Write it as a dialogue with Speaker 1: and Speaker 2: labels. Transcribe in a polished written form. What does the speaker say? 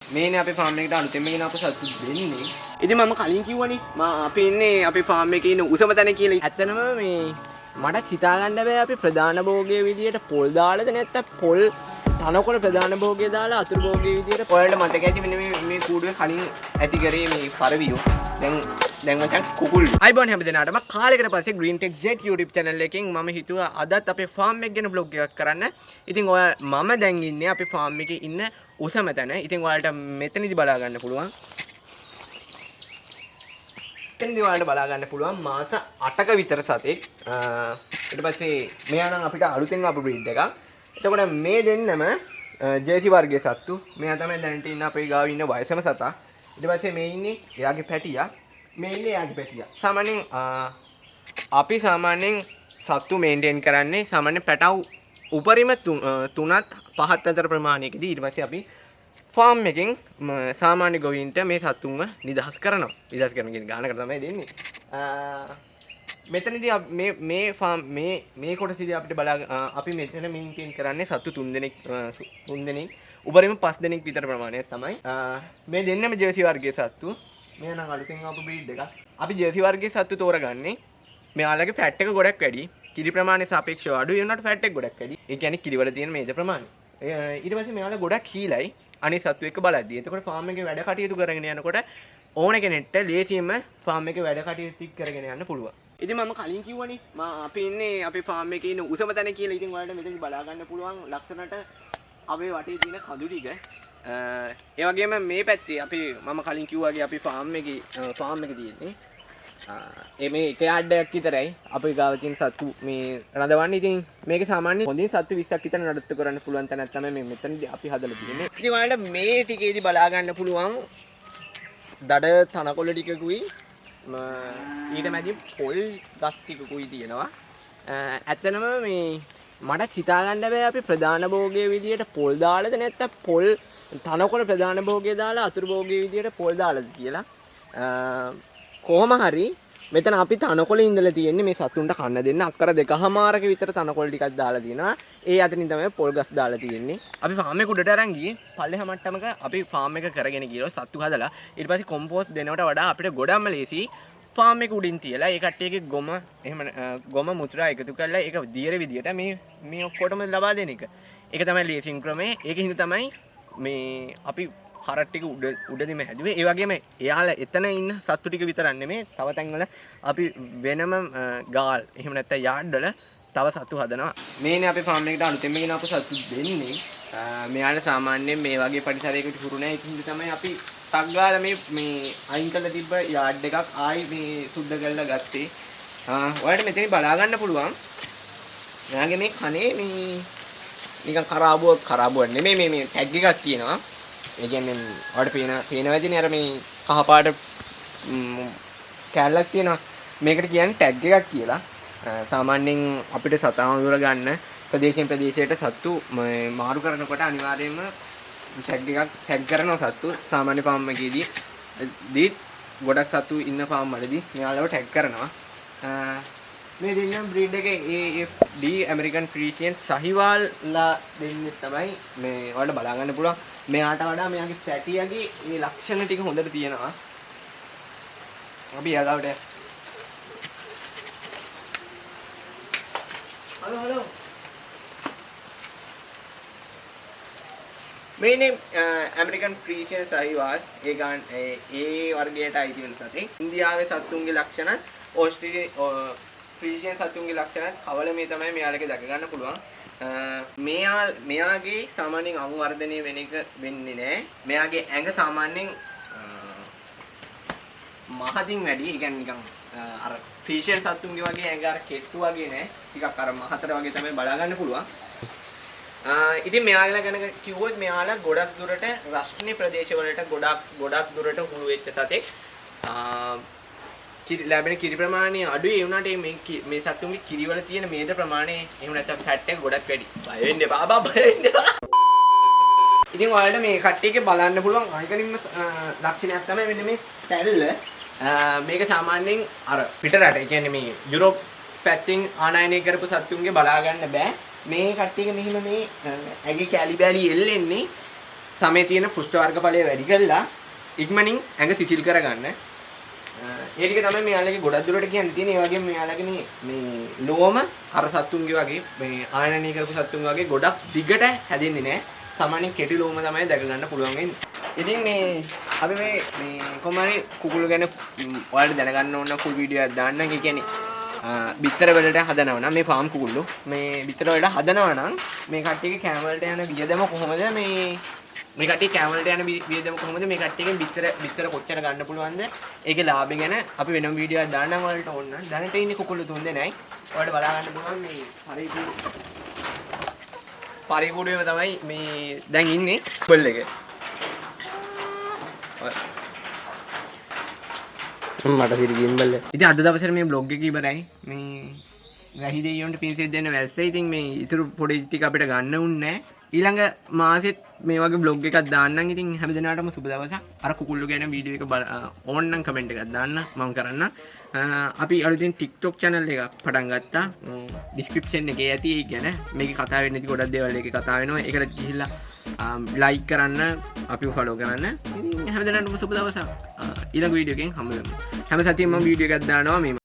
Speaker 1: මේනේ අපේ ෆාම් එකට අලුතෙන්ම ගෙන අපු සත්තු දෙන්නේ. ඉතින් මම කලින් කිව්වනේ අපි ඉන්නේ අපේ ෆාම් එකේ ඉන්න උසම තැන කියලා. ඇත්තනම මේ මට හිතා ගන්න බෑ අපි ප්‍රධාන භෝගයේ විදියට පොල් දාලාද නැත්නම් පොල් තනකොළ ප්‍රධාන භෝගයේ දාලා අතුරු භෝගයේ විදියට ඔයාලට මතක ඇති මෙන්න මේ කූඩුවේ කලින් ඇති කරේ මේ පරවියෝ. දැන් මචං කුකුල්. අයිබෝන් හැමදෙනාටම කාලයකට පස්සේ Green Tech Jet YouTube channel එකෙන් මම හිතුවා අදත් අපේ ෆාම් එක ගැන vlog එකක් කරන්න. ඉතින් මම දැන් ඉන්නේ අපේ ෆාම් එකේ ඉන්න උසම තැන. ඉතින් ඔයාලට මෙතනදි බලා ගන්න පුළුවන්. මෙතනදි ඔයාලට බලා ගන්න පුළුවන් මාස 8ක විතර සතෙක්. ඊට පස්සේ මෙයා නම් අපිට අලුතෙන් ආපු breed එකක්. එතකොට මේ දෙන්නම ජේසි වර්ගයේ සත්තු. මෙයා තමයි දැනට ඉන්න අපේ ගාව ඉන්න වයසම සතා. ඊට පස්සේ මේ ඉන්නේ එයාගේ පැටියා. මේ ඉන්නේ එයාගේ පැටියා. සාමාන්‍යයෙන් අපි සාමාන්‍යයෙන් සත්තු මේන්ටේන් කරන්නේ සාමාන්‍ය පැටව් උපරිම 3ත් 5ත් අතර ප්‍රමාණයකදී. ඊට පස්සේ අපි ෆාම් එකෙන් සාමාන්‍ය ගොවීන්ට මේ සතුන්ව නිදහස් කරනවා. නිදහස් කරන කියන ගානකට තමයි දෙන්නේ. මෙතනදී මේ ෆාම් මේ කොටසදී අපිට අපි මෙතන මේන්ටේන් කරන්නේ සතු 3 දෙනෙක් උපරිම 5 දෙනෙක් විතර ප්‍රමාණයක් තමයි. මේ දෙන්නම ජර්සි වර්ගයේ සත්තු. මේ නම් අලුතෙන් ආපු බ්‍රීඩ් එකක්. අපි ජර්සි වර්ගයේ සත්තු තෝරගන්නේ මෙයාලගේ ෆැට් එක ගොඩක් වැඩි. කිරි ප්‍රමාණය සාපේක්ෂව අඩු වෙනකොට ෆැට් එක ගොඩක් වැඩි. ඒ කියන්නේ කිරි වල තියෙන මේද ප්‍රමාණය. ඊට පස්සේ මෙයාලා ගොඩක් හීලයි. අනිත් සත්තු එක්ක බලද්දී. එතකොට ෆාම් එකේ වැඩ කටයුතු කරගෙන යනකොට ඕන කෙනෙක්ට ලේසියෙන්ම ෆාම් එකේ වැඩ කටයුතු කරගෙන යන්න පුළුවන්. ඉතින් මම කලින් කිව්වනේ අපි ඉන්නේ අපේ ෆාම් එකේ ඉන්න උසම තැන කියලා. ඉතින් ඔයාලට මෙතන බලා ගන්න පුළුවන් ලක්ෂණට අපේ වටේ තියෙන කඳු ටික. ඒ වගේම මේ පැත්තේ මම කලින් කිව්වා වගේ අපි ෆාම් එකේ තියෙන්නේ මේ එක යාඩයක් විතරයි අපේ ගාව තියෙන සත්තු මේ රඳවන්නේ. ඉතින් මේක සාමාන්‍ය හොඳින් සත්තු 20ක් විතර නඩත්තු කරන්න පුළුවන් තැනක් තමයි මේ මෙතනදී අපි හදලා තියෙන්නේ. ඉතින් ඔයාලට මේ ටිකේදී බලා ගන්න පුළුවන් දඩ තනකොළ ටිකකුයි ඊට මැදින් පොල් ගස් ටිකකුයි තියෙනවා. ඇත්තනම මේ මට හිතා ගන්න බෑ අපි ප්‍රධාන භෝගයේ විදියට පොල් දාලාද නැත්නම් පොල් තනකොළ ප්‍රධාන භෝගයේ දාලා අතුරු භෝගයේ විදියට පොල් දාලාද කියලා. කොහොම හරි මෙතන අපි තනකොළ ඉඳලා තියෙන්නේ මේ සතුන්ට කන්න දෙන්න අක්කර 2කමාරක විතර තනකොළ ටිකක් දාලා තියෙනවා. ඒ අතරින් තමයි පොල් ගස් දාලා තියෙන්නේ. අපි ෆාම් එක උඩට අරන් ගියේ පල්ලෙහා මට්ටමක අපි ෆාම් එක කරගෙන ගියොත් සත්තු හදලා ඊට පස්සේ කොම්පෝස්ට් දෙනවට වඩා අපිට ගොඩක්ම ලේසි ෆාම් එක උඩින් තියලා ඒ කට්ටියගේ ගොම මුත්‍රා එකතු කරලා ඒක දියර විදියට මේ ඔක්කොටම ලබා දෙන එක. ඒක තමයි ලේසින් ක්‍රමය. ඒකින් හින්දා තමයි මේ අපි හරට් ටික උඩදීම හැදුවේ. ඒ වගේම එයාලා එතන ඉන්න සත්තු ටික විතරක් නෙමෙයි තව තැන්වල අපි වෙනම ගාල් එහෙම නැත්නම් යාඩ් වල තව සත්තු හදනවා. මේනේ අපේ ෆාම් එකට අලුතෙන්ම ගෙන අපු සත්තු දෙන්නේ. මෙයාලා සාමාන්‍යයෙන් මේ වගේ පරිසරයකට හුරු නැහැ. ඒක හින්දා තමයි අපි ටක් ගාලා මේ අයින් කරලා තිබ්බ යාඩ් එකක් ආයි මේ සුද්ධ කරලා ගත්තේ. ඔයාලට මෙතනින් බලා ගන්න පුළුවන්. මෙයාගේ මේ කනේ මේ නිකන් කරාබුවක් නෙමෙයි මේ ටැග් එකක් තියෙනවා. ඒ කියන්නේ ඔයාලට පේනවදිනේ අර මේ කහ පාට කැලලක් තියෙනවා. මේකට කියන්නේ ටැග් එකක් කියලා. සාමාන්‍යයෙන් අපිට සතා හඳුර ගන්න ප්‍රදේශයෙන් ප්‍රදේශයට සත්තු මාරු කරනකොට අනිවාර්යයෙන්ම ටැග් කරනවා සත්තු. සාමාන්‍ය ෆාම් එකේදී ගොඩක් සත්තු ඉන්න ෆාම් වලදී මෙයාලව ටැග් කරනවා. මේ දෙන්නම් බ්‍රීඩ් එකේ AFD ඇමරිකන් ෆ්‍රීසියන් සහිවාල්ලා දෙන්නේ තමයි මේ ඔයාලට බලා ගන්න පුළුවන්. මෙයාට වඩා මෙයාගේ පැටියාගේ මේ ලක්ෂණ ටික හොඳට තියෙනවා. අපි යාගාවට හලෝ මේනේ ඇමරිකන් ෆ්‍රීසියන් සහිවාල් ඒ වර්ගයට අයිති වෙන සතෙක්. ඉන්දියාවේ සත්තුන්ගේ ලක්ෂණත් ෆ්‍රීසියන් සතුන්ගේ ලක්ෂණත් කවල මේ තමයි මෙයාලගේ දැක ගන්න පුළුවන්. මෙයාගේ සාමාන්‍යයෙන් අංග වර්ධනය වෙන්නේ නැහැ. මෙයාගේ ඇඟ සාමාන්‍යයෙන් මහතින් වැඩි. ඒ කියන්නේ නිකන් අර ෆ්‍රීසියන් සතුන්ගේ වගේ ඇඟ අර කෙට්ටු වගේ නෑ. ටිකක් අර මහතර වගේ තමයි බලා ගන්න පුළුවන්. ඉතින් මෙයාලා ගැන කිව්වොත් මෙයාලා ගොඩක් දුරට රස්නේ ප්‍රදේශවලට ගොඩක් දුරට හුරු වෙච්ච සතෙක්. ලැබෙන කිරි ප්‍රමාණය අඩුයි. ඒ වුණාට මේ සතුන්ගේ කිරි වල තියෙන මේද ප්‍රමාණය එහෙම නැත්නම් ෆැට් එක ගොඩක් වැඩි. බය වෙන්න බාබා බය වෙන්න. ඉතින් ඔයාලට මේ කට්ටියක බලන්න පුළුවන් අයිකනින්ම ලක්ෂණයක් තමයි මෙන්න මේ පැල්ල. මේක සාමාන්‍යයෙන් අර පිටරට ඒ කියන්නේ මේ යුරෝප් පැත්තෙන් ආනයනය කරපු සතුන්ගේ බලා ගන්න බෑ. මේ කට්ටියක මෙහිම මේ ඇගේ කැලි බැලි එල්ලෙන්නේ සමේ තියෙන පෘෂ්ඨ වර්ගඵලය වැඩි කරලා ඉක්මනින් ඇඟ සිසිල් කරගන්න. ඒ ටික තමයි මෙයාලගේ ගොඩක් දුරට කියන්න තියෙන්නේ. ඒ වගේම මෙයාලගේ මේ ලෝම අර සත්තුන්ගේ වගේ මේ ආයනනීය කරපු සත්තුන් වගේ ගොඩක් දිගට හැදෙන්නේ නැහැ. සාමාන්‍යයෙන් කෙටි ලෝම තමයි දැක ගන්න පුළුවන් වෙන්නේ. ඉතින් මේ අපි මේ කොහොමරි කුකුළු ගැන ඔයාලට දැනගන්න ඕන කුල් වීඩියෝ එකක් දාන්න. ඒ කියන්නේ බිත්තර වලට හදනවා නම් මේ ෆාම් කුකුළු මේ බිත්තර වලට හදනවා නම් මේ කට්ටියගේ කෑම වලට යන වියදම කොහොමද මේ කට්ටිය කෑම වලට යන වියදම කොහොමද මේ කට්ටියගෙන් බිත්තර කොච්චර ගන්න පුළුවන්ද ඒකේ ලාභය ගැන අපි වෙනම වීඩියෝ එකක් දාන්නම් ඔයාලට ඕන නම්. දැනට ඉන්නේ කුකුළු 3 දෙනයි. ඔයාලට බලා ගන්න පුළුවන් මේ පරිපූර්ණයම තමයි මේ දැන් ඉන්නේ බල් එක.
Speaker 2: මට සිරිගින් බල්ල.
Speaker 1: ඉතින් අද දවසේ මේ බ්ලොග් එක ඉවරයි. මේ වැහි දෙයියන්ට පින්සෙත් දෙන්න වැස්සේ. ඉතින් මේ ඊටු පොඩි ටික අපිට ගන්න උන්නේ නැහැ. ඊළඟ මාසෙත් මේ වගේ බ්ලොග් එකක් දාන්නම්. ඉතින් හැම දිනකටම සුබ දවසක්. අර කුකුල්ලු ගැන වීඩියෝ එක ඕන නම් කමෙන්ට් එකක් දාන්න මම කරන්න. අපි අලුතින් TikTok channel එකක් පටන් ගත්තා. description එකේ ඇති ඒ ගැන මේකේ කතා වෙන්නේ නැති ගොඩක් දේවල් එකේ කතා වෙනවා. ඒකට ගිහිල්ලා like කරන්න අපිව follow කරන්න. ඉතින් හැම දිනකටම සුබ දවසක්. ඊළඟ වීඩියෝ එකෙන් හම්බ වෙමු. හැම සතියෙම මම වීඩියෝ එකක් දානවා මේ